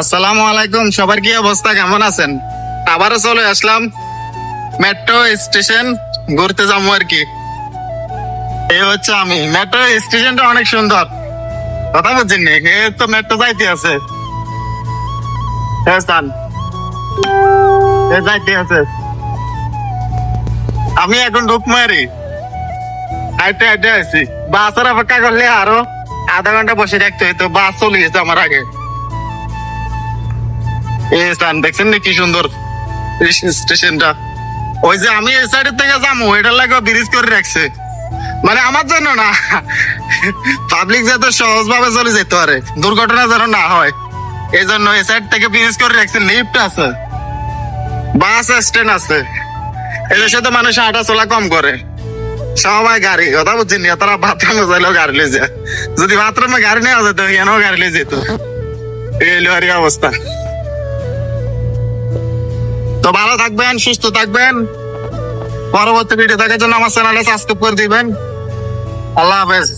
আসসালামু আলাইকুম, সবার কি অবস্থা, কেমন আছেন? আবারও চলে আসলাম মেট্রো স্টেশন ঘুরতে যাবো আর কি। এই হচ্ছে আমি, মেট্রো স্টেশনটা অনেক সুন্দর, কথা বলছেন নি? এ তো মেট্রো যাইতে আছে, যাইতে আছে। আমি এখন ঢুকমারি হাইটে হাইটে আছি, বাসের অপেক্ষা করলে আরো আধা ঘন্টা বসে থাকতে হইতো, বাস চলে গেছে আমার আগে। এই স্থান দেখছেন না কি সুন্দর স্টেশনটা। ওই যে আমি এই সাইডের থেকে যাবো, এটার লাগে ব্রিজ করে রাখছে, মানে আমার জন্য না, পাবলিক যাতে সহজ ভাবে চলে যেতে পারে, দুর্ঘটনা যেন না হয়, এই জন্য এই সাইড থেকে ব্রিজ করে রাখছে। লিফট আছে, বাস স্ট্যান্ড আছে, এদের সাথে মানুষ হাঁটা চলা কম করে, সবাই গাড়ি, কথা বুঝছেন, তারা বাথরুমে যাইলেও গাড়ি লিয়ে যায়, যদি বাথরুমে গাড়ি নেওয়া যেত এখানেও গাড়ি লিয়ে যেত, এই লোহারি অবস্থা। তো ভালো থাকবেন, সুস্থ থাকবেন, পরবর্তী ভিডিও দেখার জন্য আমার চ্যানেলে সাবস্ক্রাইব করে দিবেন। আল্লাহ হাফেজ।